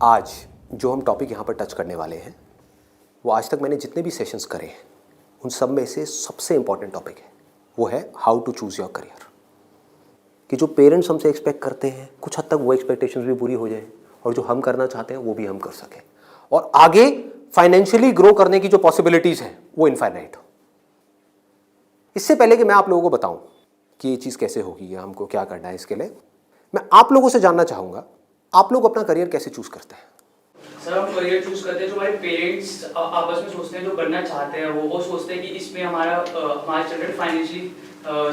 आज जो हम टॉपिक यहाँ पर टच करने वाले हैं वो आज तक मैंने जितने भी सेशंस करे हैं उन सब में से सबसे इम्पॉर्टेंट टॉपिक है, वो है how to choose your career. कि जो पेरेंट्स हमसे एक्सपेक्ट करते हैं कुछ हद तक वो एक्सपेक्टेशंस भी पूरी हो जाए और जो हम करना चाहते हैं वो भी हम कर सकें और आगे फाइनेंशियली ग्रो करने की जो पॉसिबिलिटीज़ हैं वो इनफाइनाइट हो। इससे पहले कि मैं आप लोगों को बताऊं कि ये चीज़ कैसे होगी या हमको क्या करना है, इसके लिए मैं आप लोगों से जानना चाहूँगा आप लोग अपना करियर कैसे चूज़ करते हैं। सर हम करियर चूज करते हैं जो हमारे पेरेंट्स आपस में सोचते हैं, जो बनना चाहते हैं वो सोचते हैं कि इसमें हमारा चिल्ड्रन फाइनेंशियली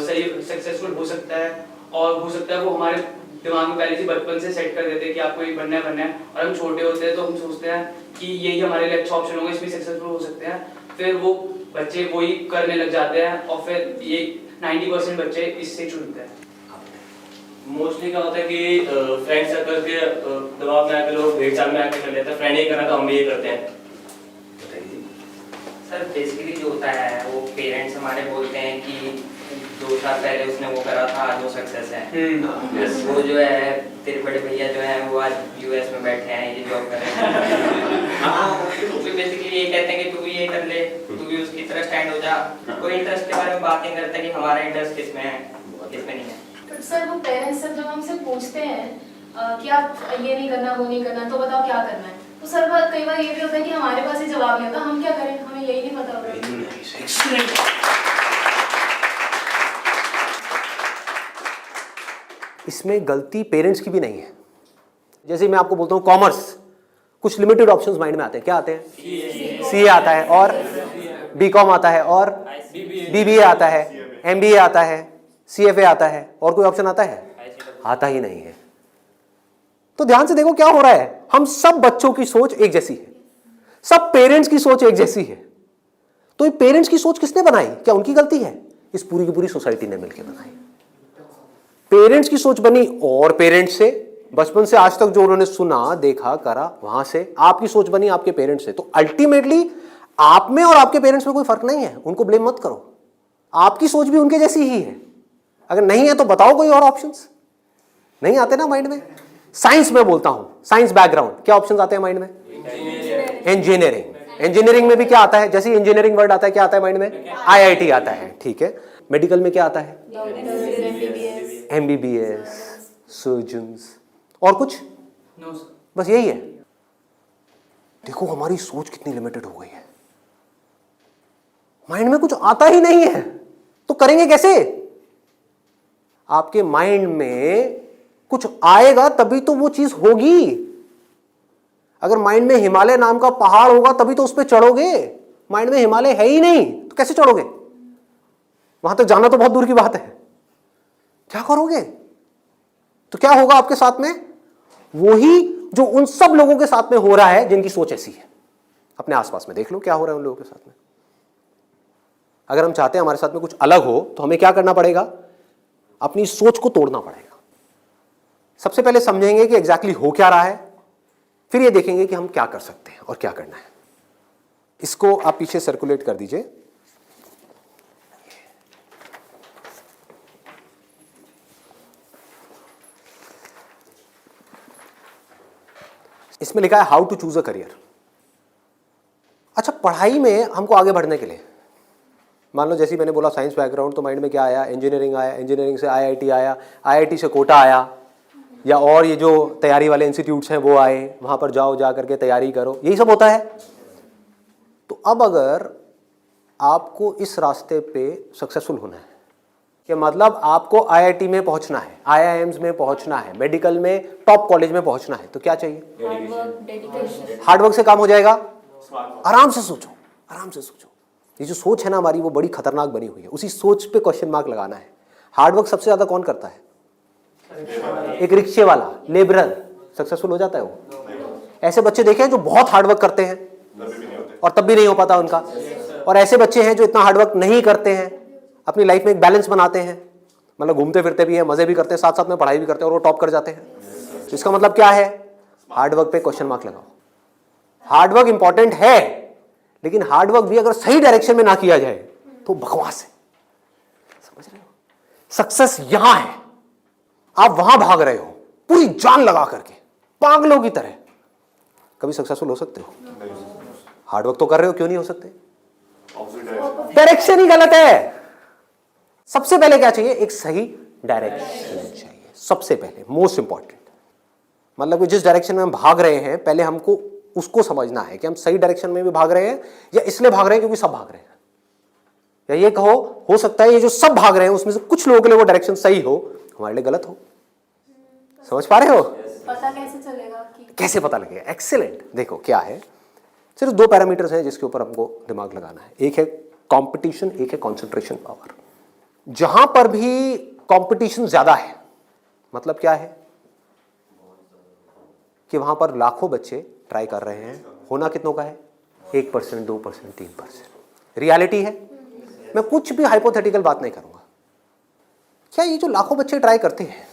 सही सक्सेसफुल हो सकता है और हो सकता है वो हमारे दिमाग में पहले से बचपन से सेट कर देते हैं कि आपको ये बनना है और हम छोटे होते हैं तो हम सोचते हैं कि यही हमारे लिए अच्छा ऑप्शन होगा, इसमें सक्सेसफुल हो सकते हैं। फिर वो बच्चे वही करने लग जाते हैं और फिर ये 90% बच्चे इससे चुनते हैं। मोस्टली क्या होता है कि फ्रेंड सर्कल के दबाव में आके लोग भेड़चाल में आके कर लेते हैं, फ्रेंड ये करना तो हम भी ये करते हैं। सर बेसिकली जो होता है वो पेरेंट्स हमारे बोलते हैं कि 2 साल पहले उसने वो करा था आज वो सक्सेस है। वो जो है तेरे बड़े भैया जो है वो आज यूएस में बैठे हैं, ये जॉब कर रहे हैं। वो बेसिकली ये कहते हैं कि तू भी ये कर ले, तू भी उसकी तरह स्टैंड हो जा। कोई इंटरेस्ट के बारे में बात नहीं करता कि हमारा इंटरेस्ट किसमें है किसमें नहीं है। सर वो पेरेंट्स जब हमसे पूछते हैं कि आप ये नहीं करना वो नहीं करना तो बताओ क्या करना है, तो सर कई बार ये भी होता है कि हमारे पास ही जवाब नहीं होता, हम क्या करें, हमें यही नहीं पता होता। इसमें गलती पेरेंट्स की भी नहीं है। जैसे मैं आपको बोलता हूँ कॉमर्स, कुछ लिमिटेड ऑप्शंस माइंड में आते हैं। क्या आते हैं? सीए आता है और बीकॉम आता है और बीबीए आता है, एमबीए आता है, सीएफए आता है, और कोई ऑप्शन आता है? आता ही नहीं है। तो ध्यान से देखो क्या हो रहा है। हम सब बच्चों की सोच एक जैसी है, सब पेरेंट्स की सोच एक जैसी है। तो ये पेरेंट्स की सोच किसने बनाई? क्या उनकी गलती है? इस पूरी की पूरी सोसाइटी ने मिलकर बनाई। पेरेंट्स की सोच बनी और पेरेंट्स से बचपन से आज तक जो उन्होंने सुना देखा करा वहां से आपकी सोच बनी आपके पेरेंट्स से। तो अल्टीमेटली आप में और आपके पेरेंट्स में कोई फर्क नहीं है, उनको ब्लेम मत करो। आपकी सोच भी उनके जैसी ही है। अगर नहीं है तो बताओ कोई और ऑप्शंस। नहीं आते ना माइंड में? साइंस में बोलता हूं, साइंस बैकग्राउंड, क्या ऑप्शंस आते हैं माइंड में? इंजीनियरिंग। इंजीनियरिंग में भी क्या आता है? जैसे इंजीनियरिंग वर्ड आता है क्या आता है माइंड में? आईआईटी आता है। ठीक है। मेडिकल में क्या आता है? एमबीबीएस, सर्जन्स, और कुछ? नो सर, बस यही है। देखो हमारी सोच कितनी लिमिटेड हो गई है। माइंड में कुछ आता ही नहीं है तो करेंगे कैसे? आपके माइंड में कुछ आएगा तभी तो वो चीज होगी। अगर माइंड में हिमालय नाम का पहाड़ होगा तभी तो उस पर चढ़ोगे। माइंड में हिमालय है ही नहीं तो कैसे चढ़ोगे? वहां तक जाना तो बहुत दूर की बात है। क्या करोगे? तो क्या होगा आपके साथ में? वही जो उन सब लोगों के साथ में हो रहा है जिनकी सोच ऐसी है। अपने आसपास में देख लो क्या हो रहा है उन लोगों के साथ में। अगर हम चाहते हैं हमारे साथ में कुछ अलग हो तो हमें क्या करना पड़ेगा? अपनी सोच को तोड़ना पड़ेगा। सबसे पहले समझेंगे कि एग्जैक्टली हो क्या रहा है, फिर ये देखेंगे कि हम क्या कर सकते हैं और क्या करना है। इसको आप पीछे सर्कुलेट कर दीजिए। इसमें लिखा है how to choose a career. अच्छा, पढ़ाई में हमको आगे बढ़ने के लिए मान लो जैसे मैंने बोला साइंस बैकग्राउंड, तो माइंड में क्या आया? इंजीनियरिंग आया, इंजीनियरिंग से आईआईटी आया, आईआईटी से कोटा आया, या और ये जो तैयारी वाले इंस्टीट्यूट्स हैं वो आए, वहाँ पर जाओ जा करके तैयारी करो, यही सब होता है। तो अब अगर आपको इस रास्ते पे सक्सेसफुल होना है कि मतलब आपको आईआईटी में पहुँचना है, आईआईएम्स में पहुँचना है, मेडिकल में टॉप कॉलेज में पहुँचना है, तो क्या चाहिए? हार्डवर्क से काम हो जाएगा। आराम से सोचो, आराम से सोचो। ये जो सोच है ना हमारी वो बड़ी खतरनाक बनी हुई है। उसी सोच पे क्वेश्चन मार्क लगाना है। हार्डवर्क सबसे ज्यादा कौन करता है? एक रिक्शे वाला, लेबरर सक्सेसफुल हो जाता है वो। ऐसे बच्चे देखे हैं जो बहुत हार्डवर्क करते हैं और तब भी नहीं हो पाता उनका, और ऐसे बच्चे हैं जो इतना हार्डवर्क नहीं करते हैं, अपनी लाइफ में एक बैलेंस बनाते हैं, मतलब घूमते फिरते भी हैं, मजे भी करते हैं, साथ साथ में पढ़ाई भी करते हैं और वो टॉप कर जाते हैं। तो इसका मतलब क्या है? हार्डवर्क पे क्वेश्चन मार्क लगाओ। हार्डवर्क इंपॉर्टेंट है, लेकिन हार्डवर्क भी अगर सही डायरेक्शन में ना किया जाए तो बकवास है। समझ रहे हो? सक्सेस यहां है, आप वहां भाग रहे हो पूरी जान लगा करके पागलों की तरह, कभी सक्सेसफुल हो सकते हो? हार्डवर्क तो कर रहे हो, क्यों नहीं हो सकते? डायरेक्शन ही गलत है। सबसे पहले क्या चाहिए? एक सही डायरेक्शन चाहिए, सबसे पहले, मोस्ट इंपॉर्टेंट। मतलब कि जिस डायरेक्शन में हम भाग रहे हैं, पहले हमको उसको समझना है कि हम सही डायरेक्शन में भी भाग रहे हैं या इसलिए भाग रहे हैं क्योंकि सब भाग रहे हैं। या ये कहो, हो सकता है ये जो सब भाग रहे हैं उसमें से कुछ लोगों के लिए वो डायरेक्शन सही हो, हमारे लिए गलत हो। समझ पा रहे हो? पता कैसे चलेगा कि कैसे पता लगेगा? एक्सीलेंट। देखो क्या है, सिर्फ 2 पैरामीटर्स हैं जिसके ऊपर हमको दिमाग लगाना है। एक है कंपटीशन, एक है कंसंट्रेशन पावर। जहां पर भी कंपटीशन ज्यादा है, मतलब क्या है कि वहां पर लाखों बच्चे ट्राई कर रहे हैं, होना कितनों का है? 1%, 2%, 3%। रियलिटी है। मैं कुछ भी हाइपोथेटिकल बात नहीं करूंगा। क्या ये जो लाखों बच्चे ट्राई करते हैं,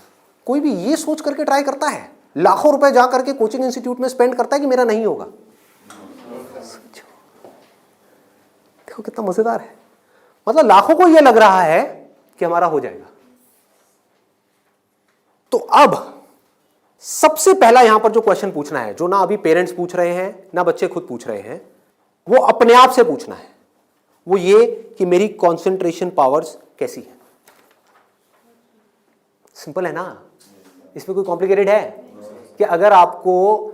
कोई भी ये सोच करके ट्राई करता है? लाखों रुपए जा करके कोचिंग इंस्टीट्यूट में स्पेंड करता है कि मेरा नहीं होगा? देखो कितना मजेदार है। मतलब लाखों को यह लग रहा है कि हमारा हो जाएगा। तो अब सबसे पहला यहां पर जो क्वेश्चन पूछना है, जो ना अभी पेरेंट्स पूछ रहे हैं ना बच्चे खुद पूछ रहे हैं, वो अपने आप से पूछना है। वो ये कि मेरी कंसंट्रेशन पावर्स कैसी है। सिंपल है ना, इसमें कोई कॉम्प्लिकेटेड है? कि अगर आपको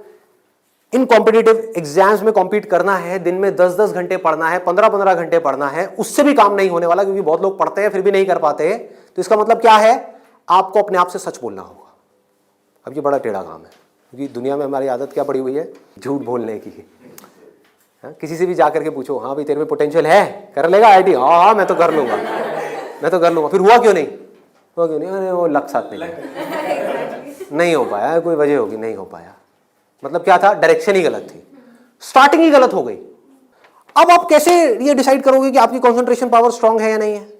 इन कॉम्पिटिटिव एग्जाम्स में कॉम्पीट करना है, दिन में 10-10 घंटे पढ़ना है, 15-15 घंटे पढ़ना है, उससे भी काम नहीं होने वाला, क्योंकि बहुत लोग पढ़ते हैं फिर भी नहीं कर पाते। तो इसका मतलब क्या है? आपको अपने आप से सच बोलना होगा। अब ये बड़ा टेढ़ा काम है, क्योंकि दुनिया में हमारी आदत क्या पड़ी हुई है? झूठ बोलने की। हाँ, किसी से भी जा करके पूछो, हाँ भाई तेरे में पोटेंशियल है, कर लेगा आईटी? हाँ मैं तो कर लूंगा, मैं तो कर लूंगा। फिर हुआ क्यों नहीं? हुआ क्यों नहीं? अरे वो लक साथ नहीं हो पाया, कोई वजह होगी, नहीं हो पाया। मतलब क्या था? डायरेक्शन ही गलत थी, स्टार्टिंग ही गलत हो गई। अब आप कैसे ये डिसाइड करोगे कि आपकी कंसंट्रेशन पावर स्ट्रांग है या नहीं है?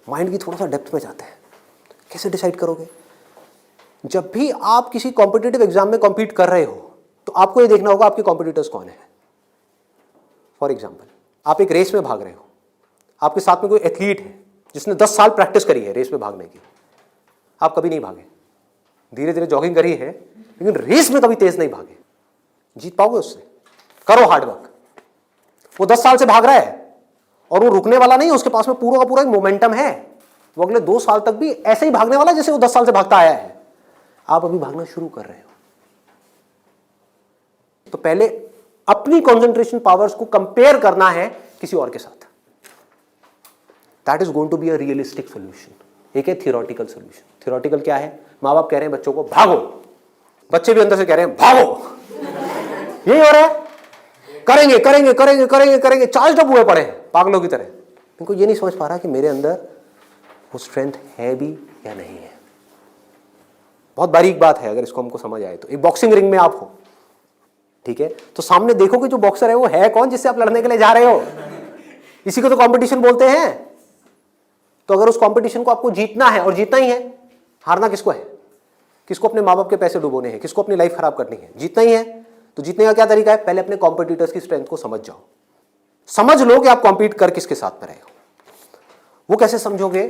माइंड की थोड़ा सा डेप्थ में जाते हैं। कैसे डिसाइड करोगे? जब भी आप किसी कॉम्पिटिटिव एग्जाम में कॉम्पीट कर रहे हो, तो आपको ये देखना होगा आपके कॉम्पिटिटर्स कौन है। फॉर एग्जाम्पल, आप एक रेस में भाग रहे हो, आपके साथ में कोई एथलीट है जिसने 10 साल प्रैक्टिस करी है रेस में भागने की। आप कभी नहीं भागे, धीरे धीरे जॉगिंग करी है, लेकिन रेस में कभी तेज नहीं भागे। जीत पाओगे उससे? करो हार्डवर्क। वो 10 साल से भाग रहा है और वो रुकने वाला नहीं है, उसके पास में पूरा का पूरा एक मोमेंटम है। वो अगले 2 साल तक भी ऐसे ही भागने वाला है जैसे वो 10 साल से भागता आया है। आप अभी भागना शुरू कर रहे हो, तो पहले अपनी कंसंट्रेशन पावर्स को कंपेयर करना है किसी और के साथ। That is going to be a realistic solution. एक है थियोरेटिकल सोल्यूशन। थियोरेटिकल क्या है? माँ बाप कह रहे हैं बच्चों को भागो, बच्चे भी अंदर से कह रहे हैं भागो। यही हो रहा है, करेंगे करेंगे करेंगे करेंगे करेंगे, चार्ज अप हुए पड़े हैं पागलों की तरह। इनको ये नहीं समझ पा रहा कि मेरे अंदर वो स्ट्रेंथ है भी या नहीं है। बहुत बारीक बात है, अगर इसको हमको समझ आए तो। एक बॉक्सिंग रिंग में आप हो, ठीक है, तो सामने देखो कि जो बॉक्सर है वो है कौन जिससे आप लड़ने के लिए जा रहे हो। इसी को तो कंपटीशन बोलते हैं। तो अगर उस कंपटीशन को आपको जीतना है, और जीतना ही है, हारना किसको है? किसको अपने माँ बाप के पैसे डुबोने हैं? किसको अपनी लाइफ खराब करनी है? जीतना ही है। तो जीतने का क्या तरीका है? पहले अपने कॉम्पिटिटर्स की स्ट्रेंथ को समझ जाओ। समझ लो कि आप कॉम्पीट कर किसके साथ में रहे हो। वो कैसे समझोगे?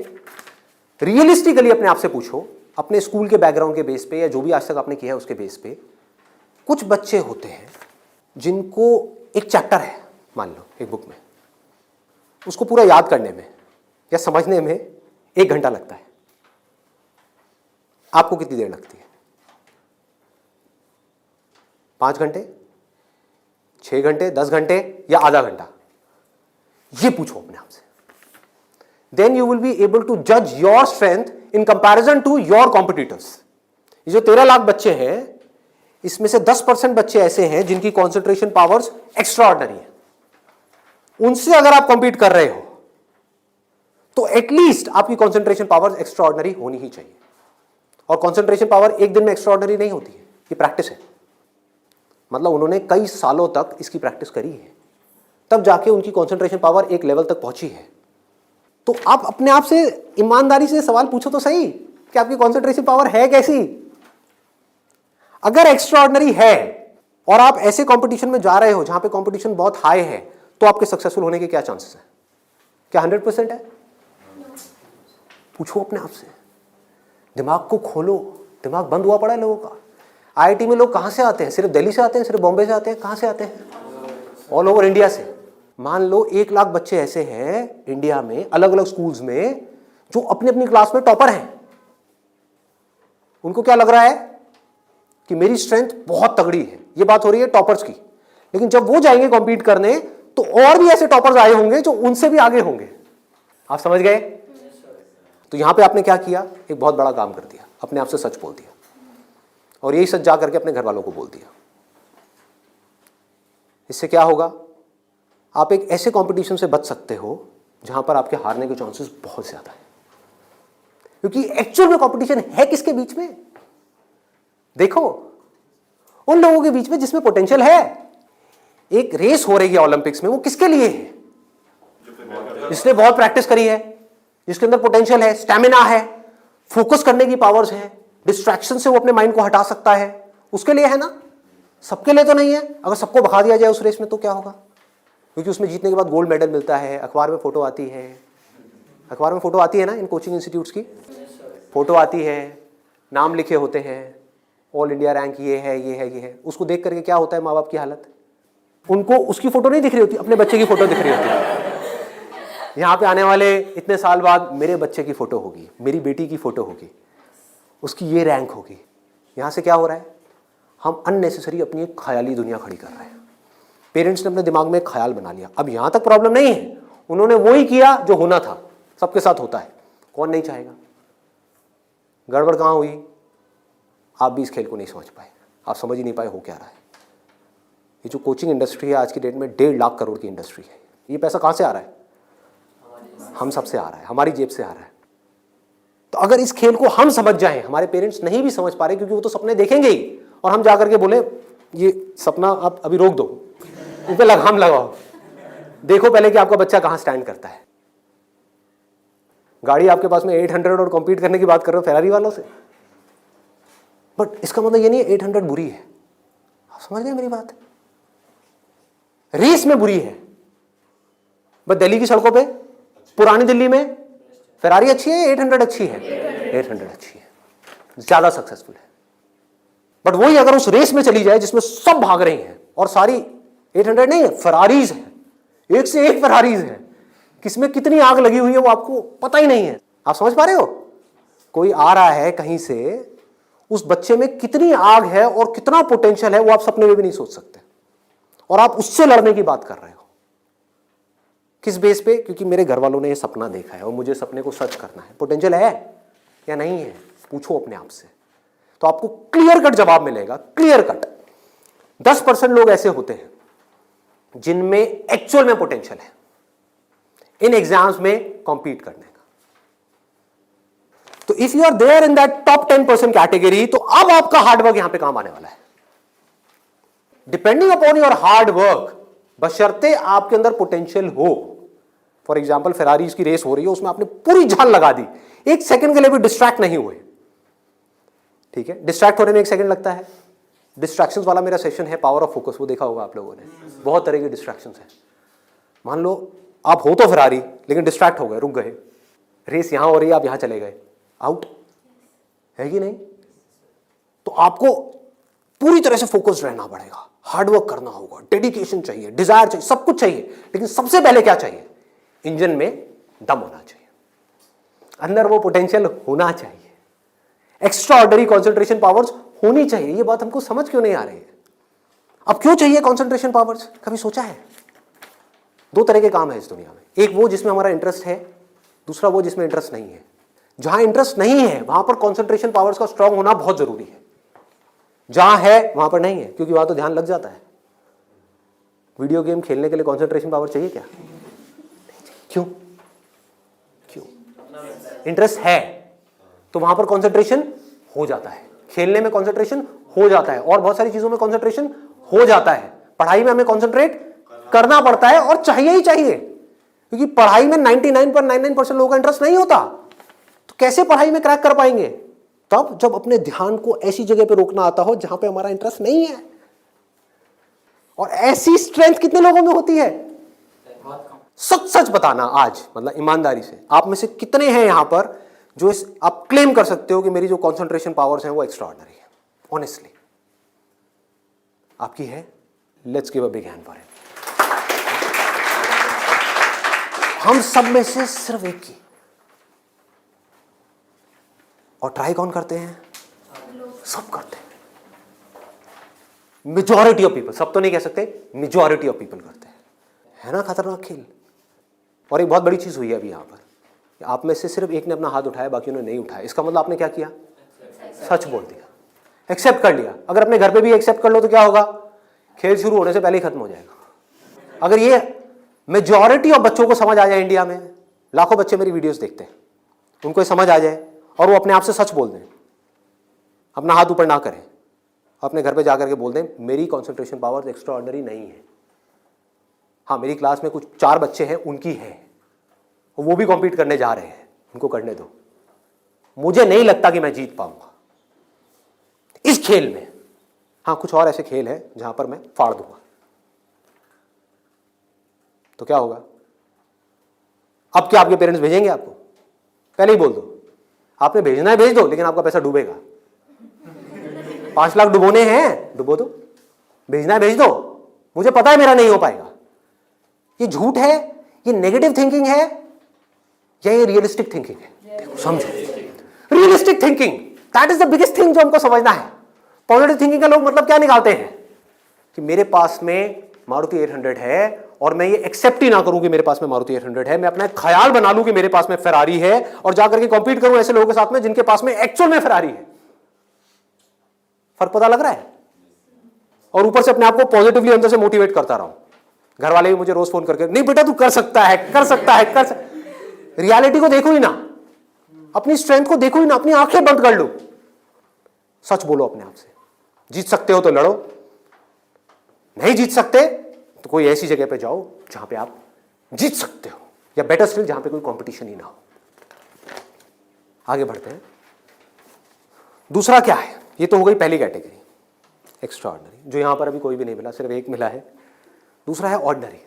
रियलिस्टिकली अपने आप से पूछो, अपने स्कूल के बैकग्राउंड के बेस पे या जो भी आज तक आपने किया है उसके बेस पे। कुछ बच्चे होते हैं जिनको एक चैप्टर है, मान लो एक बुक में, उसको पूरा याद करने में या समझने में 1 घंटा लगता है। आपको कितनी देर लगती है? 5 घंटे, 6 घंटे, 10 घंटे या आधा घंटा? ये पूछो अपने आप से। Then you will be able to जज your strength in comparison to your competitors. ये जो 13 लाख बच्चे हैं, इसमें से 10% बच्चे ऐसे हैं जिनकी कॉन्सेंट्रेशन पावर्स एक्स्ट्रा ऑर्डिनरी है। उनसे अगर आप कॉम्पीट कर रहे हो तो एटलीस्ट आपकी कॉन्सेंट्रेशन पावर्स एक्स्ट्रा ऑर्डिनरी होनी ही चाहिए। और कॉन्सेंट्रेशन पावर एक दिन में एक्स्ट्रा ऑर्डिनरी नहीं होती है, ये प्रैक्टिस है। मतलब उन्होंने कई सालों तक इसकी प्रैक्टिस करी है, तब जाके उनकी कॉन्सेंट्रेशन पावर एक लेवल तक पहुंची है। तो आप अपने आप से ईमानदारी से सवाल पूछो तो सही कि आपकी कॉन्सेंट्रेशन पावर है कैसी। अगर एक्स्ट्रा ऑर्डिनरी है और आप ऐसे कंपटीशन में जा रहे हो जहां पे कंपटीशन बहुत हाई है, तो आपके सक्सेसफुल होने के क्या चांसेस हैं? क्या 100% है? पूछो अपने आप से, दिमाग को खोलो। दिमाग बंद हुआ पड़ा है लोगों का। आईआईटी में लोग कहाँ से आते हैं? सिर्फ दिल्ली से आते हैं, सिर्फ बॉम्बे से आते हैं? कहाँ से आते हैं? ऑल ओवर इंडिया से। मान लो 1 लाख बच्चे ऐसे हैं इंडिया में अलग अलग स्कूल्स में जो अपनी अपनी क्लास में टॉपर हैं। उनको क्या लग रहा है कि मेरी स्ट्रेंथ बहुत तगड़ी है। ये बात हो रही है टॉपर्स की। लेकिन जब वो जाएंगे कॉम्पीट करने तो और भी ऐसे टॉपर्स आए होंगे जो उनसे भी आगे होंगे। आप समझ गए? तो यहां पे आपने क्या किया? एक बहुत बड़ा काम कर दिया, अपने आप से सच बोल दिया और यही सच जा करके अपने घर वालों को बोल दिया। इससे क्या होगा? आप एक ऐसे कंपटीशन से बच सकते हो जहां पर आपके हारने के चांसेस बहुत ज्यादा है, क्योंकि एक्चुअल में कंपटीशन है किसके बीच में? देखो, उन लोगों के बीच में जिसमें पोटेंशियल है। एक रेस हो रही है ओलंपिक्स में, वो किसके लिए है? जिसने बहुत प्रैक्टिस करी है, जिसके अंदर पोटेंशियल है, स्टैमिना है, फोकस करने की पावर्स है, डिस्ट्रैक्शन से वो अपने माइंड को हटा सकता है, उसके लिए है ना। सबके लिए तो नहीं है। अगर सबको भगा दिया जाए उस रेस में तो क्या होगा? क्योंकि उसमें जीतने के बाद गोल्ड मेडल मिलता है, अखबार में फोटो आती है। अखबार में फोटो आती है ना, इन कोचिंग इंस्टीट्यूट्स की फोटो आती है, नाम लिखे होते हैं, ऑल इंडिया रैंक ये है, ये है, ये है। उसको देख करके क्या होता है माँ बाप की हालत? उनको उसकी फोटो नहीं दिख रही होती, अपने बच्चे की फोटो दिख रही होती है। यहाँ पे आने वाले इतने साल बाद मेरे बच्चे की फोटो होगी, मेरी बेटी की फोटो होगी, उसकी ये रैंक होगी। यहाँ से क्या हो रहा है? हम अननेसेसरी अपनी एक ख्याली दुनिया खड़ी कर रहे हैं। पेरेंट्स ने अपने दिमाग में एक ख्याल बना लिया। अब यहाँ तक प्रॉब्लम नहीं है, उन्होंने वो ही किया जो होना था। सबके साथ होता है, कौन नहीं चाहेगा? गड़बड़ कहाँ हुई? आप भी इस खेल को नहीं समझ पाए, आप समझ ही नहीं पाए हो क्या रहा है। ये जो कोचिंग इंडस्ट्री है आज की डेट में 1.5 लाख करोड़ की इंडस्ट्री है। ये पैसा कहाँ से आ रहा है? हम सबसे आ रहा है, हमारी जेब से आ रहा है। तो अगर इस खेल को हम समझ जाएं, हमारे पेरेंट्स नहीं भी समझ पा रहे क्योंकि वो तो सपने देखेंगे ही, और हम जाकर के बोले ये सपना आप अभी रोक दो, उन पे लगाम लगाओ, देखो पहले कि आपका बच्चा कहाँ स्टैंड करता है। गाड़ी आपके पास में 800 और कॉम्पीट करने की बात कर रहे हो फेरारी वालों से, बट इसका मतलब ये नहीं है 800 बुरी है। आप समझ गए मेरी बात? रेस में बुरी है, बट दिल्ली की सड़कों पे, पुरानी दिल्ली में फेरारी अच्छी है, 800 अच्छी है? 800 अच्छी है, ज्यादा सक्सेसफुल है। बट वही अगर उस रेस में चली जाए जिसमें सब भाग रही हैं और सारी 800 नहीं है, फरारीज है, एक से एक फरारीज है, किसमें कितनी आग लगी हुई है वो आपको पता ही नहीं है। आप समझ पा रहे हो? कोई आ रहा है कहीं से, उस बच्चे में कितनी आग है और कितना पोटेंशियल है वो आप सपने में भी नहीं सोच सकते, और आप उससे लड़ने की बात कर रहे हो। किस बेस पे? क्योंकि मेरे घर वालों ने ये सपना देखा है और मुझे सपने को सच करना है। पोटेंशियल है या नहीं है? पूछो अपने आप से, तो आपको क्लियर कट जवाब मिलेगा। क्लियर कट 10% लोग ऐसे होते हैं जिनमें एक्चुअल में पोटेंशियल है इन एग्जाम्स में कॉम्पीट करने का। तो if you are there in that top 10% category, तो अब आपका हार्डवर्क यहां पे काम आने वाला है। Depending upon your hard work, बशर्ते आपके अंदर पोटेंशियल हो। फॉर एग्जाम्पल फेरारीज की रेस हो रही है, उसमें आपने पूरी जान लगा दी, एक सेकंड के लिए भी डिस्ट्रैक्ट नहीं हुए। ठीक है, डिस्ट्रैक्ट होने में 1 सेकंड लगता है। डिस्ट्रैक्शंस वाला मेरा सेशन है पावर ऑफ फोकस, वो देखा होगा आप लोगों ने। बहुत तरह की डिस्ट्रैक्शंस है। मान लो आप हो तो फेरारी, लेकिन डिस्ट्रैक्ट हो गए, रुक गए, रेस यहां हो रही है, आप यहां चले गए, आउट है कि नहीं? तो आपको पूरी तरह से फोकस्ड रहना पड़ेगा, हार्डवर्क करना होगा, डेडिकेशन चाहिए, डिजायर चाहिए, सब कुछ चाहिए। लेकिन सबसे पहले क्या चाहिए? इंजन में दम होना चाहिए, अंदर वो पोटेंशियल होना चाहिए, एक्स्ट्रा ऑर्डिनरी कॉन्सेंट्रेशन पावर्स होनी चाहिए। ये बात हमको समझ क्यों नहीं आ रही है? अब क्यों चाहिए कॉन्सेंट्रेशन पावर्स? कभी सोचा है? 2 तरह के काम है इस दुनिया में, एक वो जिसमें हमारा इंटरेस्ट है, दूसरा वो जिसमें इंटरेस्ट नहीं है। जहां इंटरेस्ट नहीं है वहां पर कॉन्सेंट्रेशन पावर्स का स्ट्रांग होना बहुत जरूरी है, जहां है वहां पर नहीं है, क्योंकि वहां तो ध्यान लग जाता है। वीडियो गेम खेलने के लिए कॉन्सेंट्रेशन पावर चाहिए क्या? क्यों? क्यों? इंटरेस्ट है तो वहां पर कॉन्सेंट्रेशन हो जाता है, खेलने में कॉन्सेंट्रेशन हो जाता है, और बहुत सारी चीजों में कॉन्सेंट्रेशन हो जाता है। पढ़ाई में हमें कॉन्सेंट्रेट करना पड़ता है, और चाहिए ही चाहिए, क्योंकि पढ़ाई में 99.99% लोगों का इंटरेस्ट नहीं होता। तो कैसे पढ़ाई में क्रैक कर पाएंगे? तब जब अपने ध्यान को ऐसी जगह पे रोकना आता हो जहां पे हमारा इंटरेस्ट नहीं है। और ऐसी स्ट्रेंथ कितने लोगों में होती है? सच सच बताना आज, मतलब ईमानदारी से, आप में से कितने हैं यहां पर जो आप क्लेम कर सकते हो कि मेरी जो कॉन्सेंट्रेशन पावर्स हैं वो एक्स्ट्रा ऑर्डिनरी है? ऑनेस्टली आपकी है, let's give a big hand for it. हम सब में से सिर्फ एक की, और ट्राई कौन करते हैं? सब करते हैं। मेजॉरिटी ऑफ पीपल, सब तो नहीं कह सकते, मेजॉरिटी ऑफ पीपल करते हैं। है ना खतरनाक खेल। और एक बहुत बड़ी चीज हुई है अभी यहां पर, आप में से सिर्फ एक ने अपना हाथ उठाया, बाकी ने नहीं उठाया। इसका मतलब आपने क्या किया? सच बोल दिया, एक्सेप्ट कर लिया। अगर अपने घर पे भी एक्सेप्ट कर लो तो क्या होगा? खेल शुरू होने से पहले ही खत्म हो जाएगा। अगर ये मेजॉरिटी ऑफ बच्चों को समझ आ जाए, इंडिया में लाखों बच्चे मेरी वीडियोस देखते हैं, उनको ये समझ आ जाए और वो अपने आप से सच बोल दें, अपना हाथ ऊपर ना करें, अपने घर पे जाकर के बोल दें मेरी कंसंट्रेशन पावर एक्स्ट्रा ऑर्डिनरी नहीं है। हाँ, मेरी क्लास में कुछ 4 बच्चे हैं, उनकी है, और वो भी कॉम्पीट करने जा रहे हैं, उनको करने दो। मुझे नहीं लगता कि मैं जीत पाऊंगा इस खेल में। हाँ, कुछ और ऐसे खेल हैं जहां पर मैं फाड़ दूंगा, तो क्या होगा? अब क्या आपके पेरेंट्स भेजेंगे आपको? पहले ही बोल दो, आपने भेजना है भेज दो, लेकिन आपका पैसा डूबेगा। 5 लाख डुबोने हैं, डुबो दो। भेजना है भेज दो, मुझे पता है मेरा नहीं हो पाएगा। ये झूठ है, ये नेगेटिव थिंकिंग है, या ये रियलिस्टिक थिंकिंग है? समझो, realistic thinking, that is the biggest thing जो हमको समझना है। पॉजिटिव थिंकिंग का लोग मतलब क्या निकालते हैं कि मेरे पास में मारुति 800 है, और मैं ये एक्सेप्ट ही ना करूं कि मेरे पास में मारुति 800 है, मैं अपना एक ख्याल बना लूं कि मेरे पास में फेरारी है, और जाकर के कॉम्पीट करूं ऐसे लोगों के साथ में जिनके पास में एक्चुअल में फेरारी है। फर्क पता लग रहा है? और ऊपर से अपने आप को पॉजिटिवली अंदर से मोटिवेट करता रहा हूं। घर वाले भी मुझे रोज फोन करके, नहीं बेटा तू कर सकता है, कर सकता है, रियलिटी को देखो ही ना, अपनी स्ट्रेंथ को देखो ही ना, अपनी आंखें बंद कर लो, सच बोलो अपने आप से। जीत सकते हो तो लड़ो, नहीं जीत सकते तो कोई ऐसी जगह पे जाओ जहां पे आप जीत सकते हो, या बेटर स्टिल जहां पे कोई कंपटीशन ही ना हो। आगे बढ़ते हैं। दूसरा क्या है? ये तो हो गई पहली कैटेगरी, एक्स्ट्रा ऑर्डिनरी, जो यहां पर अभी कोई भी नहीं मिला, सिर्फ एक मिला है। दूसरा है ऑर्डिनरी।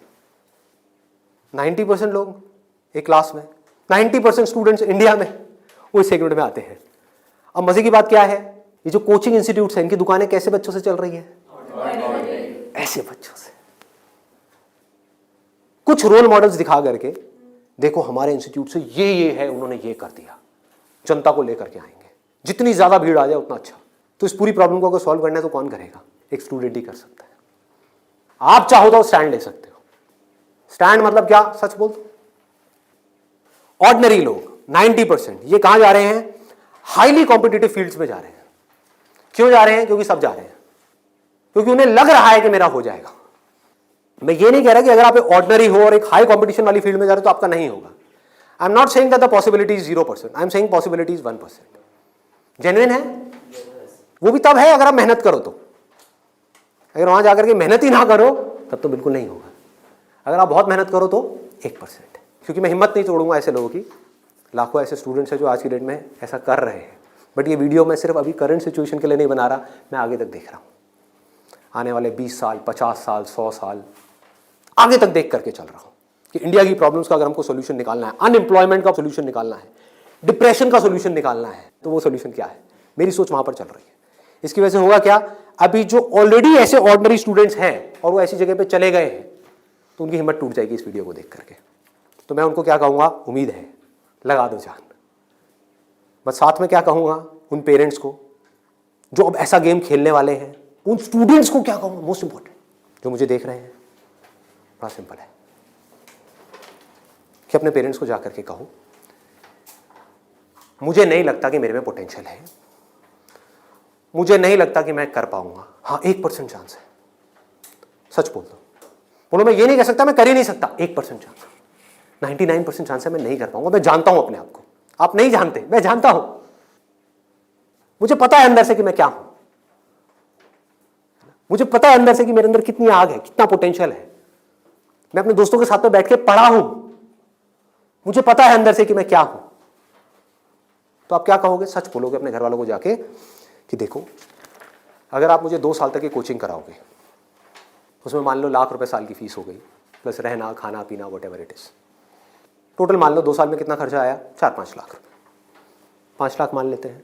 90% लोग एक क्लास में, 90% स्टूडेंट्स इंडिया में वो इस सेगमेंट में आते हैं। अब मजे की बात क्या है, ये जो कोचिंग इंस्टीट्यूट्स हैं, इनकी दुकानें कैसे बच्चों से चल रही है? ऐसे बच्चों से। कुछ रोल मॉडल्स दिखा करके, देखो हमारे इंस्टीट्यूट से ये है, उन्होंने ये कर दिया, जनता को लेकर के आएंगे, जितनी ज्यादा भीड़ आ जाए उतना अच्छा। तो इस पूरी प्रॉब्लम को अगर सॉल्व करना है तो कौन करेगा? एक स्टूडेंट ही कर सकता है। आप चाहो तो स्टैंड ले सकते हो। स्टैंड मतलब क्या? सच बोल दो। ऑर्डिनरी लोग 90% ये कहां जा रहे हैं? हाईली कॉम्पिटिटिव फील्ड्स में जा रहे हैं। क्यों जा रहे हैं? क्योंकि सब जा रहे हैं, क्योंकि उन्हें लग रहा है कि मेरा हो जाएगा। मैं ये नहीं कह रहा कि अगर आप ऑर्डिनरी हो और एक हाई कॉम्पिटिशन वाली फील्ड में जा रहे हो तो आपका नहीं होगा। I am not saying that the possibility is 0%, I am saying possibility is 1%। Genuine है वो भी तब है अगर आप मेहनत करो तो। अगर वहां जाकर के मेहनत ही ना करो तब तो बिल्कुल नहीं होगा। अगर आप बहुत मेहनत करो तो 1%। क्योंकि मैं हिम्मत नहीं तोड़ूंगा ऐसे लोगों की। लाखों ऐसे स्टूडेंट्स हैं जो आज की डेट में ऐसा कर रहे हैं। बट ये वीडियो मैं सिर्फ अभी करंट सिचुएशन के लिए नहीं बना रहा, मैं आगे तक देख रहा हूँ। आने वाले 20 साल, 50 साल, 100 साल आगे तक देख करके चल रहा हूँ कि इंडिया की प्रॉब्लम्स का अगर हमको सोल्यूशन निकालना है, अनएम्प्लॉयमेंट का सोल्यूशन निकालना है, डिप्रेशन का सोल्यूशन निकालना है, तो वो सोल्यूशन क्या है? मेरी सोच वहां पर चल रही है। इसकी वजह से होगा क्या? अभी जो ऑलरेडी ऐसे ऑर्डिनरी स्टूडेंट्स हैं और वो ऐसी जगह पे चले गए हैं, तो उनकी हिम्मत टूट जाएगी इस वीडियो को देख करके। तो मैं उनको क्या कहूँगा? उम्मीद है, लगा दो जान। बस साथ में क्या कहूँगा उन पेरेंट्स को जो अब ऐसा गेम खेलने वाले हैं, उन स्टूडेंट्स को क्या कहूँगा? मोस्ट इंपॉर्टेंट जो मुझे देख रहे हैं, बड़ा सिंपल है कि अपने पेरेंट्स को जाकर के कहो मुझे नहीं लगता कि मेरे में पोटेंशियल है, मुझे नहीं लगता कि मैं कर पाऊंगा। हाँ, 1% चांस है। सच बोल दो, बोलो मैं ये नहीं कह सकता मैं कर ही नहीं सकता, 1% चांस, 99% चांस है मैं नहीं कर पाऊंगा। मैं जानता हूं अपने आप को, आप नहीं जानते, मैं जानता हूं। मुझे पता है अंदर से कि मैं क्या हूं, मुझे पता है अंदर से कि मेरे अंदर कितनी आग है, कितना पोटेंशियल है। मैं अपने दोस्तों के साथ में बैठ के पढ़ा हूं, मुझे पता है अंदर से कि मैं क्या हूं। तो आप क्या कहोगे? सच बोलोगे अपने घर वालों को जाके कि देखो अगर आप मुझे 2 साल तक की कोचिंग कराओगे, उसमें मान लो ₹1,00,000 साल की फीस हो गई, प्लस रहना खाना पीना what ever it is, total मान लो 2 साल में कितना खर्चा आया? 4-5 लाख रुपए। 5 लाख मान लेते हैं।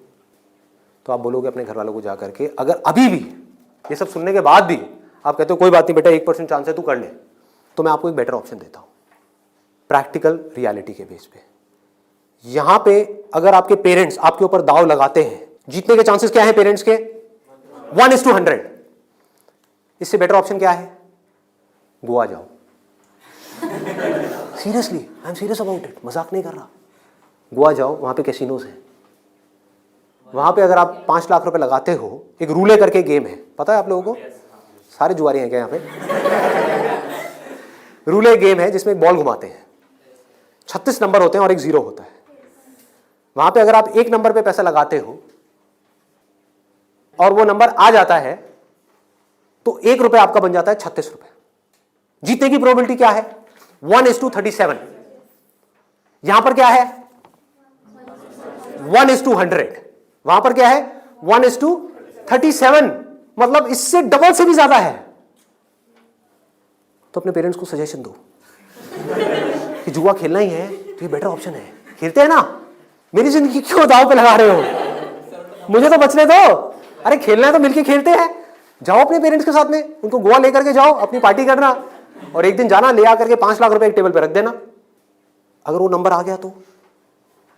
तो आप बोलोगे अपने घर वालों को जाकर के, अगर अभी भी ये सब सुनने के बाद भी आप कहते हो कोई बात नहीं बेटा 1% चांस है तू कर ले, तो मैं आपको एक बेटर ऑप्शन देता हूँ प्रैक्टिकल रियलिटी के बेस पे। यहां पे अगर आपके पेरेंट्स आपके ऊपर दाव लगाते हैं, जीतने के चांसेस क्या है पेरेंट्स के? 1:100। इससे बेटर ऑप्शन क्या है? गोवा जाओ। Seriously, I am serious about it, मजाक नहीं कर रहा। गोवा जाओ, वहां पे कैसीनोज हैं। वहां पे अगर आप 5 लाख रुपए लगाते हो, एक रूले करके गेम है, पता है आप लोगों को? सारे जुआरी हैं क्या यहाँ पे? रूले गेम है जिसमें एक बॉल घुमाते हैं, 36 नंबर होते हैं और एक 0 होता है। वहां पे अगर आप 1 नंबर पे पैसा लगाते हो और वो नंबर आ जाता है तो 1 रुपए आपका बन जाता है 36 रुपए। जीतने की प्रोबेबिलिटी क्या है? 1:37। यहां पर क्या है? 1:100। वहां पर क्या है? 1:37, मतलब इससे डबल से भी ज्यादा है। तो अपने पेरेंट्स को सजेशन दो कि जुआ खेलना ही है तो ये बेटर ऑप्शन है, खेलते हैं ना। मेरी जिंदगी क्यों दांव पे लगा रहे हो? मुझे तो बचने दो। अरे खेलना है तो मिलके खेलते हैं। जाओ अपने पेरेंट्स के साथ में, उनको गोवा लेकर के जाओ, अपनी पार्टी करना, और एक दिन जाना ले आकर के 5 लाख रुपए एक टेबल पे रख देना। अगर वो नंबर आ गया तो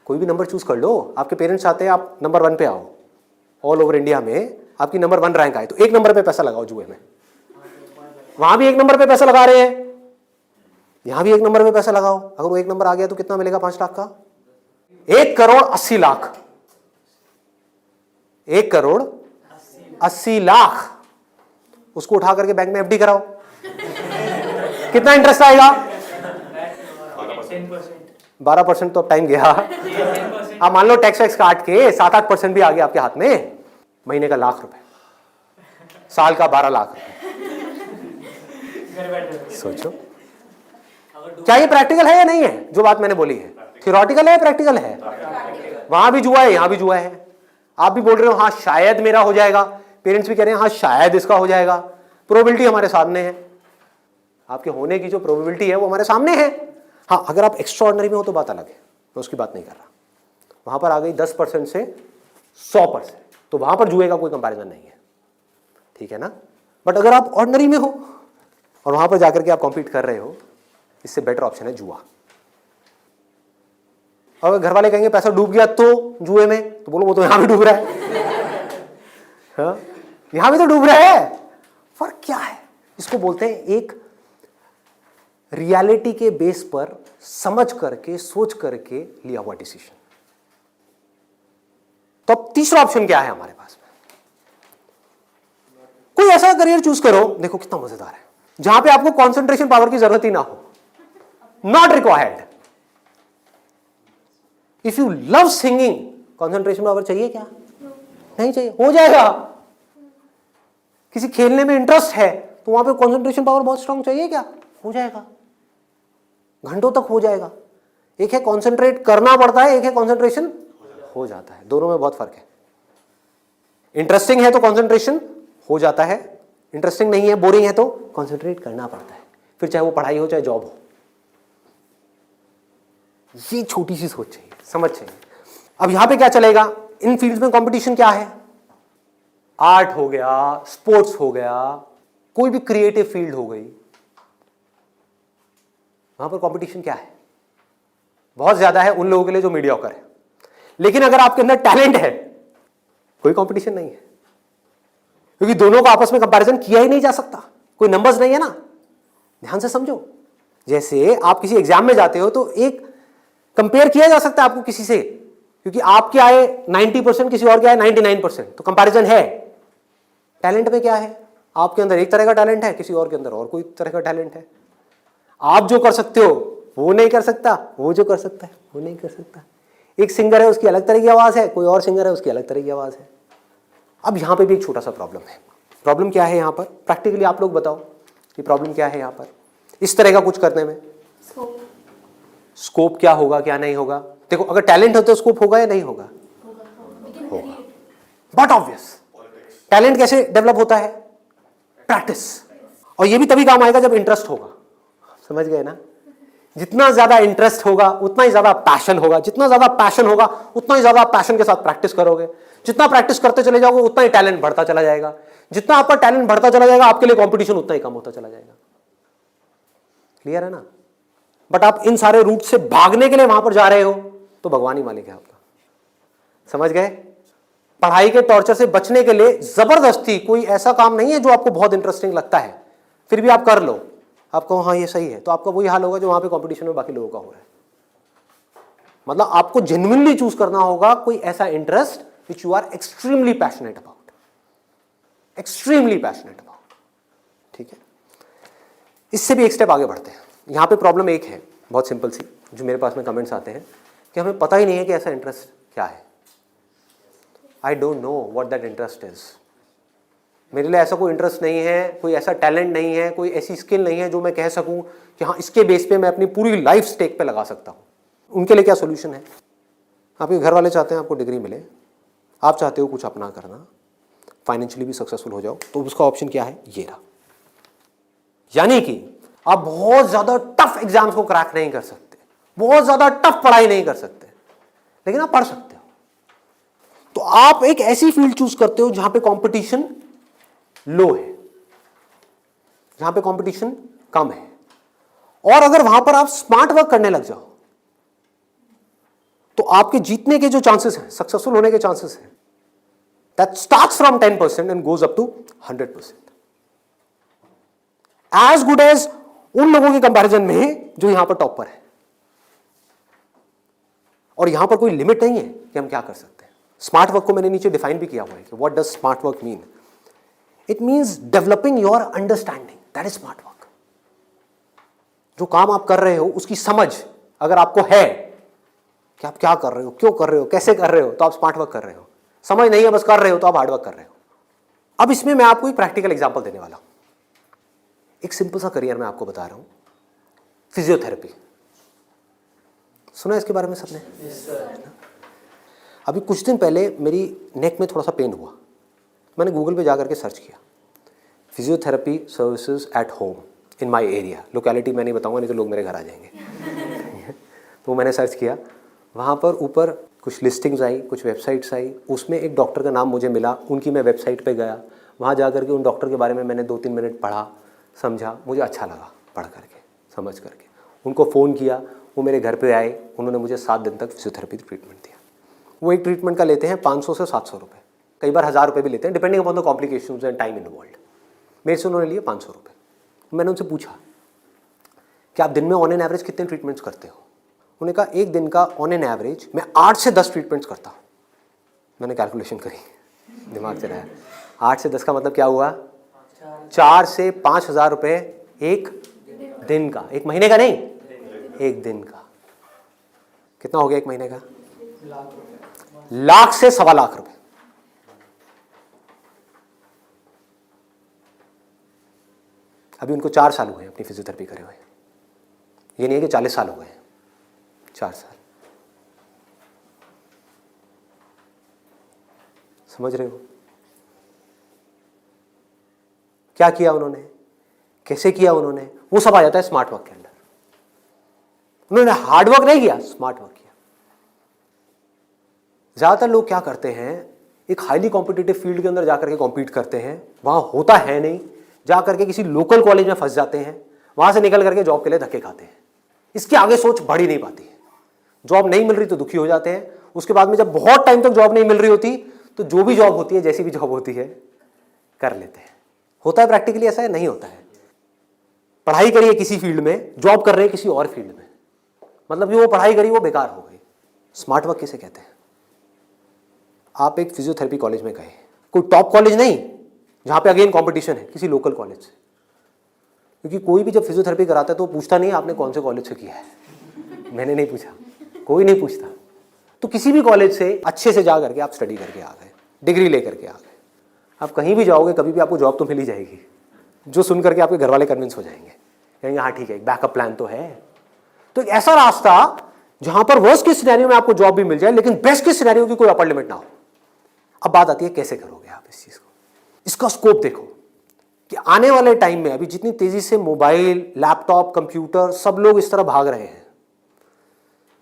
कोई भी नंबर चूज कर लो। आपके पेरेंट्स चाहते हैं आप नंबर 1 पे आओ, ऑल ओवर इंडिया में आपकी नंबर 1 रैंक आए, तो 1 नंबर पे पैसा लगाओ जुए में। वहां भी 1 नंबर पे पैसा लगा रहे हैं, यहां भी 1 नंबर पे पैसा लगाओ। अगर वो 1 नंबर आ गया तो कितना मिलेगा? 5 लाख का 1,80,00,000। 1,80,00,000 उसको उठा करके बैंक में एफडी कराओ। कितना इंटरेस्ट आएगा? 12%। तो अब टाइम गया। आप मान लो टैक्स वैक्स काट के 7-8% भी आ गया आपके हाथ में। महीने का 1,00,000 रुपए, साल का 12 लाख रुपए। सोचो क्या ये प्रैक्टिकल है या नहीं है? जो बात मैंने बोली है थियोरेटिकल है, प्रैक्टिकल है। वहां भी जुआ है, यहां भी जुआ है। आप भी बोल रहे हो हाँ शायद मेरा हो जाएगा, पेरेंट्स भी कह रहे हैं हाँ शायद इसका हो जाएगा। प्रोबेबिलिटी हमारे सामने है, आपके होने की जो प्रोबेबिलिटी है वो हमारे सामने है। हाँ अगर आप एक्स्ट्राऑर्डिनरी में हो तो बात अलग है, मैं उसकी बात नहीं कर रहा। वहां पर आ गई 10% से 100%, तो वहां पर जुए का कोई कंपैरिजन नहीं है, ठीक है ना। बट अगर आप ऑर्डिनरी में हो और वहां पर जाकर के आप कॉम्पीट कर रहे हो, इससे बेटर ऑप्शन है जुआ। और घर वाले कहेंगे पैसा डूब गया तो जुए में, तो बोलो वो तो यहां भी डूब रहा है। हाँ? यहां भी तो डूब रहा है। फर्क क्या है? इसको बोलते हैं एक रियलिटी के बेस पर समझ करके सोच करके लिया हुआ डिसीजन। तो अब तीसरा ऑप्शन क्या है हमारे पास में? कोई ऐसा करियर चूज करो, देखो कितना मजेदार है, जहां पे आपको कंसंट्रेशन पावर की जरूरत ही ना हो, not required. If you love singing, concentration power चाहिए क्या? नहीं चाहिए, हो जाएगा। किसी खेलने में इंटरेस्ट है तो वहां पे कंसंट्रेशन पावर बहुत स्ट्रांग चाहिए क्या? हो जाएगा, घंटों तक हो जाएगा। एक है कंसंट्रेट करना पड़ता है, एक है कंसंट्रेशन हो जाता है। दोनों में बहुत फर्क है। इंटरेस्टिंग है तो कंसंट्रेशन हो जाता है, इंटरेस्टिंग नहीं है, बोरिंग है तो कंसंट्रेट करना पड़ता है, फिर चाहे वो पढ़ाई हो चाहे जॉब हो। ये छोटी सी सोच चाहिए, समझ चाहिए। अब यहां पे क्या चलेगा? इन फील्ड्स में कंपटीशन क्या है? आर्ट हो गया, स्पोर्ट्स हो गया, कोई भी क्रिएटिव फील्ड हो गई, वहां पर कंपटीशन क्या है? बहुत ज्यादा है उन लोगों के लिए जो मीडियोकर है। लेकिन अगर आपके अंदर टैलेंट है, कोई कंपटीशन नहीं है, क्योंकि दोनों को आपस में कंपैरिजन किया ही नहीं जा सकता, कोई नंबर्स नहीं है ना। ध्यान से समझो, जैसे आप किसी एग्जाम में जाते हो तो एक कंपेयर किया जा सकता है आपको किसी से, क्योंकि आपके आए 90%, किसी और के आए 99%, तो कंपैरिजन है। टैलेंट में क्या है? आपके अंदर एक तरह का टैलेंट है, किसी और के अंदर और कोई तरह का टैलेंट है। आप जो कर सकते हो वो नहीं कर सकता, वो जो कर सकता है वो नहीं कर सकता। एक सिंगर है उसकी अलग तरह की आवाज है, कोई और सिंगर है उसकी अलग तरह की आवाज है। अब यहां पे भी एक छोटा सा प्रॉब्लम है। प्रॉब्लम क्या है यहां पर? प्रैक्टिकली आप लोग बताओ कि प्रॉब्लम क्या है यहां पर इस तरह का कुछ करने में? स्कोप क्या होगा, क्या नहीं होगा? देखो अगर टैलेंट हो तो स्कोप होगा या नहीं होगा? होगा। बट ऑब्वियस, टैलेंट कैसे डेवलप होता है? प्रैक्टिस। और ये भी तभी काम आएगा जब इंटरेस्ट होगा। समझ गए ना? जितना ज्यादा इंटरेस्ट होगा उतना ही ज्यादा पैशन होगा, जितना ज्यादा पैशन होगा उतना ही ज्यादा पैशन के साथ प्रैक्टिस करोगे, जितना प्रैक्टिस करते चले जाओगे उतना ही टैलेंट बढ़ता चला जाएगा, जितना आपका टैलेंट बढ़ता चला जाएगा आपके लिए कंपटीशन उतना ही कम होता चला जाएगा। क्लियर है ना? बट आप इन सारे रूट से भागने के लिए वहां पर जा रहे हो तो भगवान ही मालिक है आपका। समझ गए? पढ़ाई के टॉर्चर से बचने के लिए जबरदस्ती कोई ऐसा काम नहीं है जो आपको बहुत इंटरेस्टिंग लगता है फिर भी आप कर लो, आप कहो हाँ ये सही है, तो आपका वही हाल होगा जो वहां पे कंपटीशन में बाकी लोगों का हो रहा है। मतलब आपको जेन्युइनली चूज करना होगा कोई ऐसा interest which you are extremely passionate about, extremely passionate about. ठीक है, इससे भी एक स्टेप आगे बढ़ते हैं। यहां पे प्रॉब्लम एक है बहुत सिंपल सी, जो मेरे पास में कमेंट्स आते हैं कि हमें पता ही नहीं है कि ऐसा इंटरेस्ट क्या है। I don't know what that interest is. मेरे लिए ऐसा कोई इंटरेस्ट नहीं है, कोई ऐसा टैलेंट नहीं है, कोई ऐसी स्किल नहीं है जो मैं कह सकूं कि हाँ इसके बेस पे मैं अपनी पूरी लाइफ स्टेक पे लगा सकता हूं। उनके लिए क्या सोल्यूशन है? आपके घर वाले चाहते हैं आपको डिग्री मिले, आप चाहते हो कुछ अपना करना, फाइनेंशियली भी सक्सेसफुल हो जाओ, तो उसका ऑप्शन क्या है? ये रहा। यानी कि आप बहुत ज्यादा टफ एग्जाम्स को क्रैक नहीं कर सकते, बहुत ज्यादा टफ पढ़ाई नहीं कर सकते, लेकिन आप पढ़ सकते हो। तो आप एक ऐसी फील्ड चूज करते हो जहां पे कंपटीशन लो है, जहां पे कंपटीशन कम है, और अगर वहां पर आप स्मार्ट वर्क करने लग जाओ तो आपके जीतने के जो चांसेस हैं, सक्सेसफुल होने के चांसेस हैं, that starts from 10% and goes up to 100%, as good as उन लोगों के कंपैरिजन में जो यहां पर टॉपर है। और यहां पर कोई लिमिट नहीं है कि हम क्या कर सकते हैं। स्मार्ट वर्क को मैंने नीचे डिफाइन भी किया हुआ है कि what does smart work mean. It means developing your understanding, that is smart work. जो काम आप कर रहे हो उसकी समझ अगर आपको है कि आप क्या कर रहे हो, क्यों कर रहे हो, कैसे कर रहे हो, तो आप स्मार्ट वर्क कर रहे हो। समझ नहीं है बस कर रहे हो तो आप हार्ड वर्क कर रहे हो। अब इसमें मैं आपको एक प्रैक्टिकल एग्जांपल देने वाला हूं। एक सिंपल सा करियर मैं आपको बता रहा हूं, फिजियोथेरेपी। सुना इसके बारे में सबने? अभी कुछ दिन पहले मेरी नेक में थोड़ा सा पेन हुआ, मैंने गूगल पे जाकर के सर्च किया physiotherapy services at home in my area. Locality मैं नहीं बताऊंगा, नहीं तो लोग मेरे घर आ जाएंगे। तो मैंने सर्च किया, वहाँ पर ऊपर कुछ लिस्टिंग्स आई, कुछ वेबसाइट्स आई, उसमें एक डॉक्टर का नाम मुझे मिला। उनकी मैं वेबसाइट पे गया, वहाँ जा करके उन डॉक्टर के बारे में मैंने 2-3 मिनट पढ़ा, समझा, मुझे अच्छा लगा पढ़ करके, समझ करके। उनको फ़ोन किया, वो मेरे घर पे आए, उन्होंने मुझे 7 दिन तक फिजियोथेरेपी ट्रीटमेंट दिया। वो एक ट्रीटमेंट का लेते हैं 500 से 700 रुपये, कई बार 1000 रुपये भी लेते हैं, depending upon the complications and time involved. मेरे से उन्होंने लिए 500 रुपये। मैंने उनसे पूछा कि आप दिन में ऑन एन एवरेज कितने ट्रीटमेंट्स करते हो? उन्होंने कहा एक दिन का ऑन एन एवरेज मैं 8 से 10 ट्रीटमेंट्स करता हूँ। मैंने कैलकुलेशन करी, दिमाग चलाया, 8 से 10 का मतलब क्या हुआ? 4 से 5,000 रुपये एक दिन का, एक महीने का नहीं, एक दिन का। कितना हो गया एक महीने का? लाख से 1.25 लाख रुपए। अभी उनको 4 साल हुए अपनी फिजियोथेरेपी करे हुए। ये नहीं है कि 40 साल हो गए, 4 साल। समझ रहे हो क्या किया उन्होंने, कैसे किया उन्होंने? वो सब आ जाता है स्मार्ट वर्क के अंदर। उन्होंने हार्ड वर्क नहीं किया, स्मार्ट वर्क किया। ज्यादातर लोग क्या करते हैं, एक हाईली कॉम्पिटिटिव फील्ड के अंदर जाकर के कॉम्पीट करते हैं, वहां होता है नहीं, जाकर के किसी लोकल कॉलेज में फंस जाते हैं, वहां से निकल करके जॉब के लिए धक्के खाते हैं। इसके आगे सोच बढ़ ही नहीं पाती है। जॉब नहीं मिल रही तो दुखी हो जाते हैं, उसके बाद में जब बहुत टाइम तक जॉब नहीं मिल रही होती तो जो भी जॉब होती है, जैसी भी जॉब होती है, कर लेते हैं। होता है प्रैक्टिकली ऐसा है? नहीं होता है। पढ़ाई करिए किसी फील्ड में, जॉब कर रहे हैं किसी और फील्ड में, मतलब जो वो पढ़ाई करी वो बेकार हो गई। स्मार्ट वर्क किसे कहते हैं? आप एक फिजियोथेरेपी कॉलेज में गए, कोई टॉप कॉलेज नहीं जहां पे अगेन कंपटीशन है, किसी लोकल कॉलेज से। क्योंकि कोई भी जब फिजियोथेरेपी कराता है तो पूछता नहीं आपने कौन से कॉलेज से किया है। मैंने नहीं पूछा, कोई नहीं पूछता। तो किसी भी कॉलेज से अच्छे से जा करके आप स्टडी करके आ गए, डिग्री लेकर के आ गए। आप कहीं भी जाओगे कभी भी आपको जॉब तो मिल ही जाएगी, जो सुन करके आपके घर वाले कन्विंस हो जाएंगे, कहेंगे हाँ ठीक है, एक बैकअप प्लान तो है। तो एक ऐसा रास्ता जहां पर वर्स्ट केस सिनेरियो में आपको जॉब भी मिल जाए, लेकिन बेस्ट केस सिनेरियो की कोई अपर लिमिट ना हो। अब बात आती है कैसे करोगे आप इस चीज को। इसका स्कोप देखो, कि आने वाले टाइम में अभी जितनी तेजी से मोबाइल, लैपटॉप, कंप्यूटर सब लोग इस तरह भाग रहे हैं,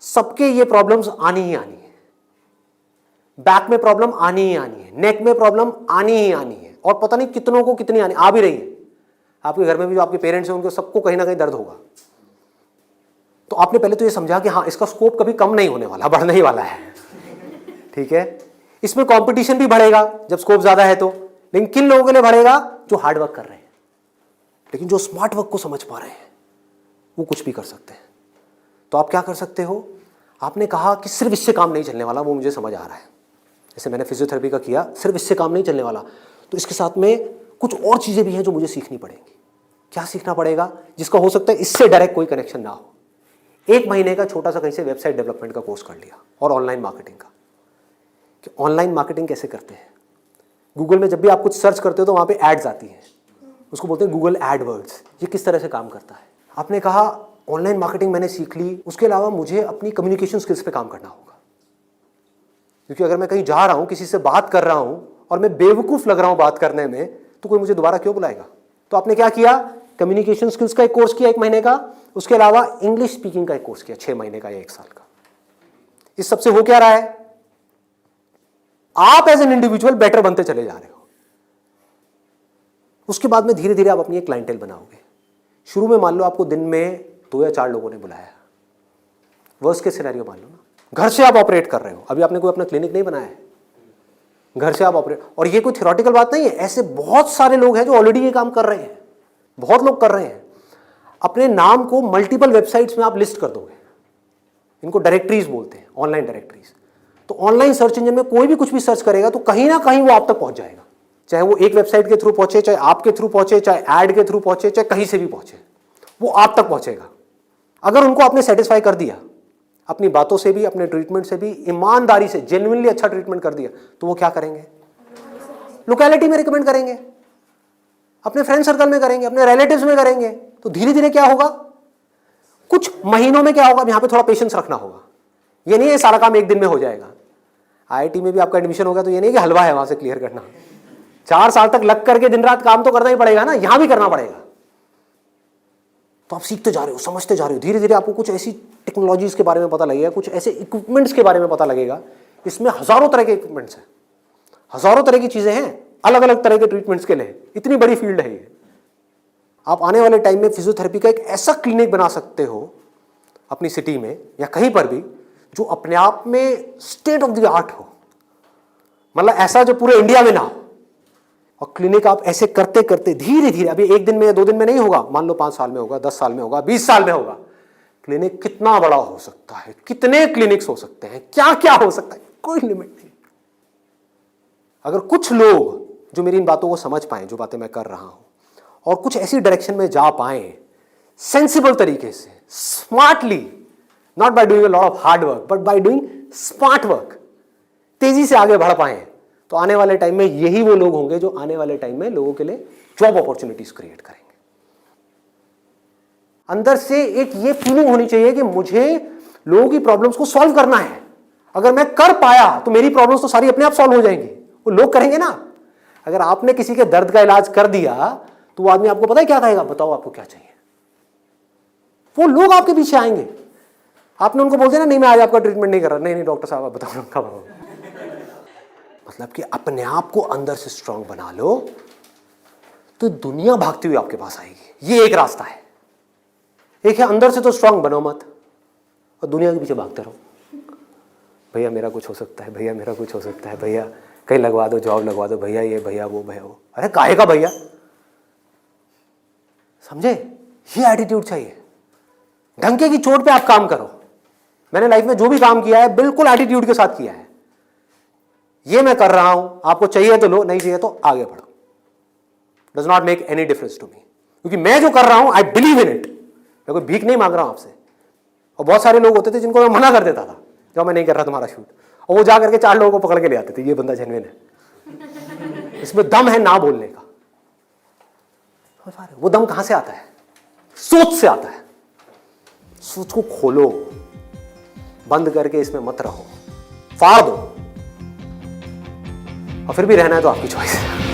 सबके ये प्रॉब्लम्स आनी ही आनी है। बैक में प्रॉब्लम आनी ही आनी है, नेक में प्रॉब्लम आनी ही आनी है, और पता नहीं कितनों को कितनी आनी आ भी रही है। आपके घर में भी जो आपके पेरेंट्स हैं उनको सबको कहीं ना कहीं दर्द होगा। तो आपने पहले तो ये समझा कि हाँ, इसका स्कोप कभी कम नहीं होने वाला, बढ़ने ही वाला है। ठीक है, इसमें कंपटीशन भी बढ़ेगा जब स्कोप ज्यादा है तो, लेकिन किन लोगों के लिए बढ़ेगा? जो हार्ड वर्क कर रहे हैं, लेकिन जो स्मार्ट वर्क को समझ पा रहे हैं वो कुछ भी कर सकते हैं। तो आप क्या कर सकते हो? आपने कहा कि सिर्फ इससे काम नहीं चलने वाला, वो मुझे समझ आ रहा है, जैसे मैंने फिजियोथेरेपी का किया, सिर्फ इससे काम नहीं चलने वाला, तो इसके साथ में कुछ और चीजें भी हैं जो मुझे सीखनी पड़ेंगी। क्या सीखना पड़ेगा? जिसका हो सकता है इससे डायरेक्ट कोई कनेक्शन ना हो। 1 महीने का छोटा सा कहीं से वेबसाइट डेवलपमेंट का कोर्स कर लिया, और ऑनलाइन मार्केटिंग का, कि ऑनलाइन मार्केटिंग कैसे करते हैं। गूगल में जब भी आप कुछ सर्च करते हो तो वहां पे एड्स आती हैं, उसको बोलते हैं गूगल एडवर्ड्स। ये किस तरह से काम करता है? आपने कहा ऑनलाइन मार्केटिंग मैंने सीख ली, उसके अलावा मुझे अपनी कम्युनिकेशन स्किल्स पे काम करना होगा, क्योंकि अगर मैं कहीं जा रहा हूं, किसी से बात कर रहा हूं और मैं बेवकूफ लग रहा हूं बात करने में, तो कोई मुझे दोबारा क्यों बुलाएगा? तो आपने क्या किया? कम्युनिकेशन स्किल्स का एक कोर्स किया 1 महीने का, उसके अलावा इंग्लिश स्पीकिंग का एक कोर्स किया 6 महीने का या 1 साल का। इस सबसे हो क्या रहा है? आप एज एन इंडिविजुअल बेटर बनते चले जा रहे हो। उसके बाद में धीरे धीरे आप अपनी एक क्लाइंटेल बनाओगे। शुरू में मान लो आपको दिन में 2 या 4 लोगों ने बुलाया, वर्स्ट केस सिनेरियो मान लो ना, घर से आप ऑपरेट कर रहे हो, अभी आपने कोई अपना क्लिनिक नहीं बनाया है, घर से आप ऑपरेट, और ये कोई थ्योरेटिकल बात नहीं है, ऐसे बहुत सारे लोग हैं जो ऑलरेडी ये काम कर रहे हैं, बहुत लोग कर रहे हैं। अपने नाम को मल्टीपल वेबसाइट्स में आप लिस्ट कर दोगे, इनको डायरेक्टरीज बोलते हैं, ऑनलाइन डायरेक्टरीज। तो ऑनलाइन सर्च इंजन में कोई भी कुछ भी सर्च करेगा तो कहीं ना कहीं वो आप तक पहुंच जाएगा, चाहे वो एक वेबसाइट के थ्रू पहुंचे, चाहे आपके थ्रू पहुंचे, चाहे ऐड के थ्रू पहुंचे, चाहे कहीं से भी पहुंचे, वो आप तक पहुंचेगा। अगर उनको आपने सेटिस्फाई कर दिया, अपनी बातों से भी, अपने ट्रीटमेंट से भी, ईमानदारी से, जेन्युइनली अच्छा ट्रीटमेंट कर दिया, तो वो क्या करेंगे? लोकेलिटी में रिकमेंड करेंगे, अपने फ्रेंड सर्कल में करेंगे, अपने रिलेटिव्स में करेंगे। तो धीरे धीरे क्या होगा? कुछ महीनों में क्या होगा? यहां पे थोड़ा पेशेंस रखना होगा। ये नहीं है सारा काम 1 दिन में हो जाएगा। आईआईटी में भी आपका एडमिशन हो गया तो ये नहीं कि हलवा है वहां से क्लियर करना, 4 साल तक लग करके दिन रात काम तो करना ही पड़ेगा ना, यहां भी करना पड़ेगा। तो आप सीखते जा रहे हो, समझते जा रहे हो, धीरे धीरे आपको कुछ ऐसी टेक्नोलॉजीज के बारे में पता लगेगा, कुछ ऐसे इक्विपमेंट्स के बारे में पता लगेगा। इसमें हजारों तरह के इक्विपमेंट्स हैं, हजारों तरह की चीजें हैं, अलग अलग तरह के ट्रीटमेंट्स के लिए। इतनी बड़ी फील्ड है ये। आप आने वाले टाइम में फिजियोथेरेपी का एक ऐसा क्लिनिक बना सकते हो अपनी सिटी में या कहीं पर भी, जो अपने आप में स्टेट ऑफ द आर्ट हो, मतलब ऐसा जो पूरे इंडिया में ना हो। और क्लिनिक आप ऐसे करते करते धीरे धीरे, अभी 1 दिन में या 2 दिन में नहीं होगा, मान लो 5 साल में होगा, 10 साल में होगा, 20 साल में होगा। क्लिनिक कितना बड़ा हो सकता है, कितने क्लिनिक्स हो सकते हैं, क्या क्या हो सकता है, कोई लिमिट नहीं। अगर कुछ लोग जो मेरी इन बातों को समझ पाए, जो बातें मैं कर रहा हूं, और कुछ ऐसी डायरेक्शन में जा पाए सेंसिबल तरीके से, smartly, not by doing a lot of hard work but by doing smart work, तेजी से आगे बढ़ पाए, तो आने वाले टाइम में यही वो लोग होंगे जो आने वाले टाइम में लोगों के लिए जॉब अपॉर्चुनिटीज क्रिएट करेंगे। अंदर से एक ये फीलिंग होनी चाहिए कि मुझे लोगों की प्रॉब्लम्स को सॉल्व करना है। अगर मैं कर पाया तो मेरी प्रॉब्लम्स तो सारी अपने आप सॉल्व हो जाएंगी, वो लोग करेंगे ना। अगर आपने किसी के दर्द का इलाज कर दिया तो वो आदमी आपको पता है क्या कहेगा? बताओ आपको क्या चाहिए। वो लोग आपके पीछे आएंगे। आपने उनको बोल दिया ना, नहीं मैं आज आपका ट्रीटमेंट नहीं कर रहा, नहीं डॉक्टर साहब आप बताओ कब आओ। मतलब कि अपने आप को अंदर से स्ट्रांग बना लो तो दुनिया भागती हुई आपके पास आएगी। ये एक रास्ता है। एक है अंदर से तो स्ट्रांग बनो मत और दुनिया के पीछे भागते रहो। भैया मेरा कुछ हो सकता है, भैया मेरा कुछ हो सकता है, भैया कहीं लगवा दो, जॉब लगवा दो, भैया ये भैया वो भैया वो। अरे काहे का भैया, समझे? ये एटीट्यूड चाहिए। डंके की चोट पे आप काम करो। मैंने लाइफ में जो भी काम किया है बिल्कुल एटीट्यूड के साथ किया है। ये मैं कर रहा हूं, आपको चाहिए तो लो, नहीं चाहिए तो आगे बढ़ो। Does not make any difference to me, क्योंकि मैं जो कर रहा हूं आई बिलीव इन इट। मैं कोई भीख नहीं मांग रहा हूं आपसे। और बहुत सारे लोग होते थे जिनको मैं मना कर देता था, जो मैं नहीं कर रहा तुम्हारा शूट, और वो जा करके 4 लोगों को पकड़ के ले आते थे, ये बंदा जेन्युइन है, इसमें दम है ना बोलने का। वो दम कहां से आता है? सोच से आता है। सोच को खोलो, बंद करके इसमें मत रहो, फाड़ दो। और फिर भी रहना है तो आपकी चॉइस है।